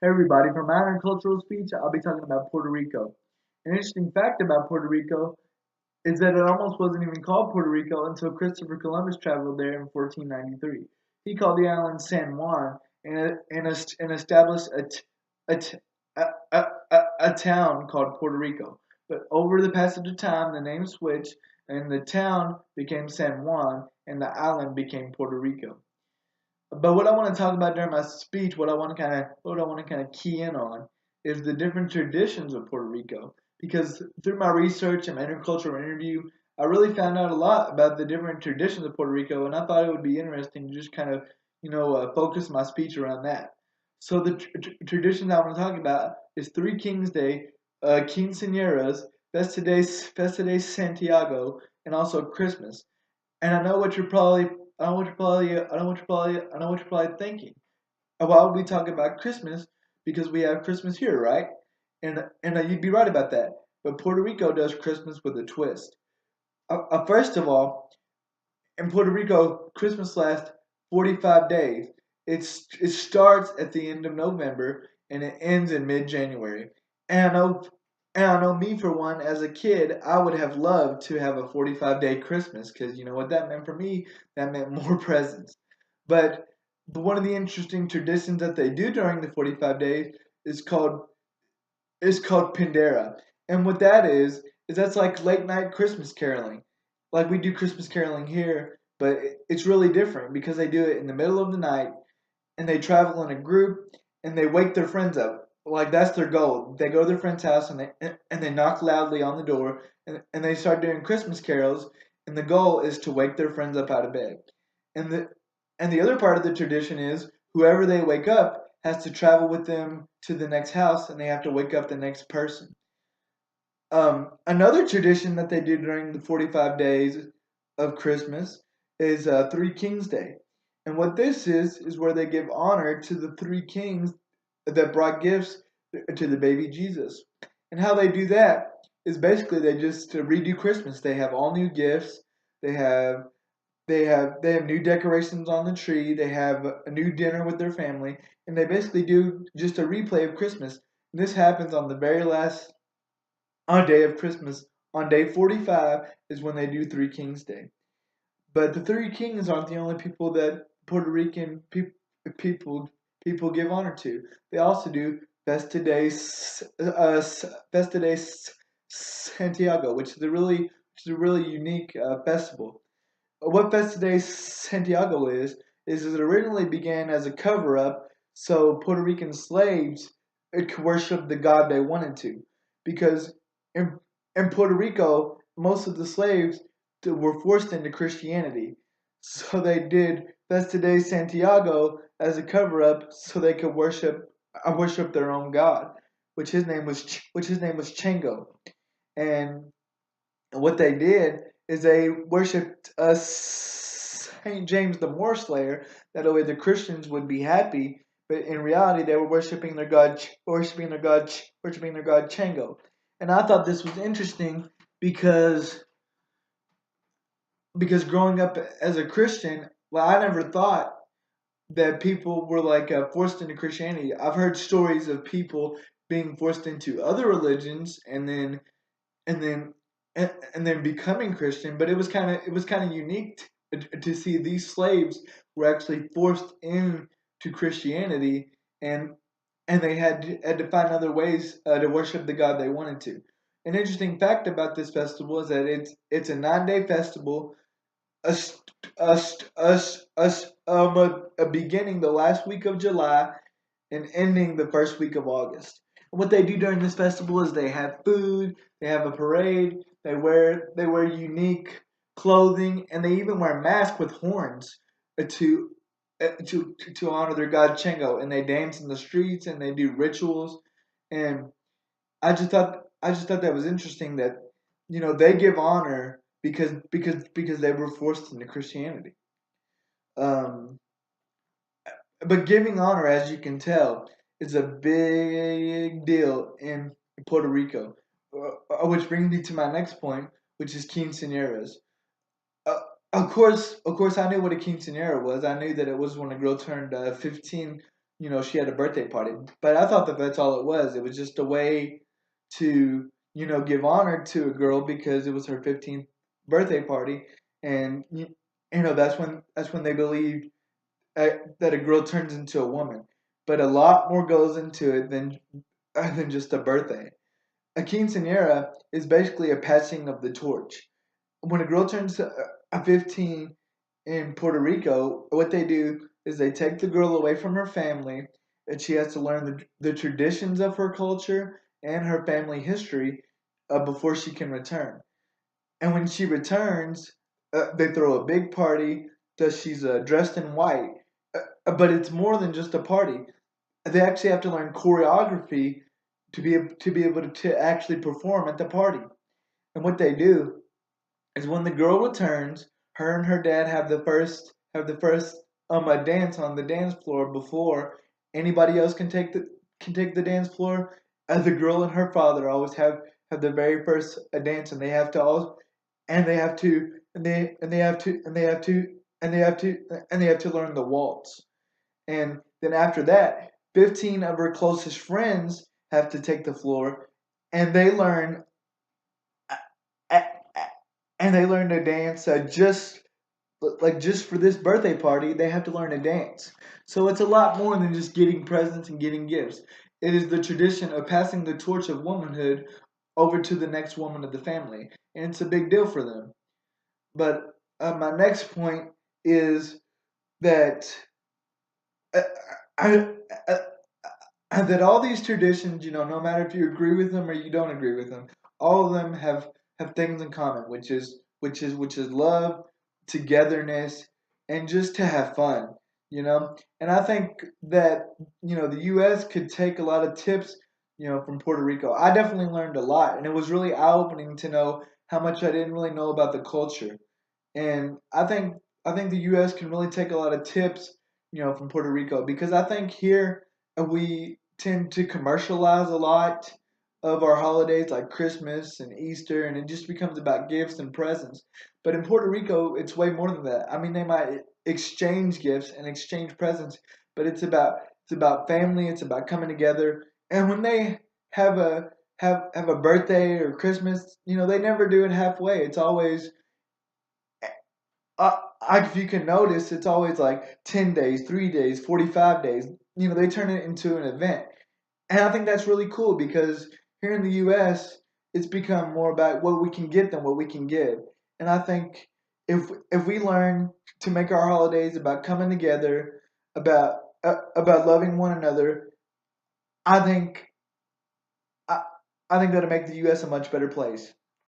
Hey everybody, for my agricultural speech, I'll be talking about Puerto Rico. An interesting fact about Puerto Rico is that it almost wasn't even called Puerto Rico until Christopher Columbus traveled there in 1493. He called the island San Juan and established a, t- a town called Puerto Rico. But over the passage of time, the name switched and the town became San Juan and the island became Puerto Rico. But what I want to talk about during my speech, what I want to kind of key in on, is the different traditions of Puerto Rico. Because through my research and my agricultural interview, I really found out a lot about the different traditions of Puerto Rico, and I thought it would be interesting to just kind of, focus my speech around that. So the traditions I want to talk about is Three Kings Day, Quinceañeras, Festa de Santiago, and also Christmas. And I know what you're probably thinking. Why would we talk about Christmas? Because we have Christmas here, right? And you'd be right about that. But Puerto Rico does Christmas with a twist. First of all, in Puerto Rico, Christmas lasts 45 days. It starts at the end of November and it ends in mid-January. And I know, and I know me for one, as a kid, I would have loved to have a 45-day Christmas because you know what that meant for me? That meant more presents. But one of the interesting traditions that they do during the 45 days is called Pindera. And what that is that's like late night Christmas caroling. Like we do Christmas caroling here, but it's really different because they do it in the middle of the night and they travel in a group and they wake their friends up. Like that's their goal. They go to their friend's house and they knock loudly on the door and they start doing Christmas carols and the goal is to wake their friends up out of bed. And the other part of the tradition is whoever they wake up has to travel with them to the next house and they have to wake up the next person. Another tradition that they do during the 45 days of Christmas is Three Kings Day. And what this is where they give honor to the three kings that brought gifts to the baby Jesus. And how they do that is basically they just redo Christmas. They have all new gifts. They have they have new decorations on the tree. They have a new dinner with their family, and they basically do just a replay of Christmas. And this happens on the very last on day of Christmas. On day 45 is when they do Three Kings Day. But the three kings aren't the only people that Puerto Rican people people give honor to. They also do Festa de Santiago, which is a really unique festival. What Festa de Santiago is it originally began as a cover up so Puerto Rican slaves could worship the god they wanted to. Because in, in Puerto Rico, most of the slaves were forced into Christianity. So they did Festa de Santiago as a cover up so they could worship their own god, which his name was Chango. And what they did is they worshipped Saint James the Moorslayer. That way the Christians would be happy, but in reality they were worshiping their god Chango. And I thought this was interesting because growing up as a Christian, well, I never thought that people were like forced into Christianity. I've heard stories of people being forced into other religions and then and then becoming Christian. But it was kind of unique to see these slaves were actually forced into Christianity, and they had to find other ways to worship the God they wanted to. An interesting fact about this festival is that it's a 9 day festival, a, a, a beginning the last week of July and ending the first week of August. And what they do during this festival is they have food, they have a parade, they wear unique clothing, and they even wear masks with horns to honor their god Chengo. And they dance in the streets and they do rituals. And I just thought that was interesting that they give honor because they were forced into Christianity. Um, but giving honor, as you can tell, is a big deal in Puerto Rico. Which brings me to my next point, which is quinceañeras. Uh, of course, I knew what a quinceañera was. I knew that it was when a girl turned 15 she had a birthday party. But I thought that that's all it was. It was just a way to, give honor to a girl because it was her 15th birthday party, and that's when they believed that a girl turns into a woman. But a lot more goes into it than just a birthday. A quinceañera is basically a passing of the torch. When a girl turns 15 in Puerto Rico, what they do is they take the girl away from her family, and she has to learn the traditions of her culture and her family history before she can return. And when she returns, they throw a big party that she's dressed in white. But it's more than just a party. They actually have to learn choreography to be able to actually perform at the party. And what they do is when the girl returns, her and her dad have the first a dance on the dance floor before anybody else can take the dance floor. The girl and her father always have the very first dance, and they have to all and they have to and they have to and they have to and they have to and they have to learn the waltz. And then after that, 15 of her closest friends have to take the floor, and they learn uh, and they learn to dance just for this birthday party. They have to learn to dance. So it's a lot more than just getting presents and getting gifts. It is the tradition of passing the torch of womanhood over to the next woman of the family, and it's a big deal for them. But my next point is that uh, I, uh, that all these traditions, no matter if you agree with them or you don't agree with them, all of them have things in common, which is love, togetherness, and just to have fun. And I think that the U.S. could take a lot of tips, from Puerto Rico. I definitely learned a lot, and it was really eye opening to know how much I didn't really know about the culture. And I think the U.S. can really take a lot of tips, from Puerto Rico, because I think here we tend to commercialize a lot of our holidays like Christmas and Easter, and it just becomes about gifts and presents. But in Puerto Rico, it's way more than that. I mean, they might exchange gifts and exchange presents, but it's about family. It's about coming together. And when they have a birthday or Christmas, they never do it halfway. It's always if you can notice, it's always like 10 days, 3 days, 45 days. They turn it into an event. And I think that's really cool because here in the US, it's become more about what we can get than what we can give. And I think if we learn to make our holidays about coming together, about about loving one another, I think I, I think that'll make the US a much better place.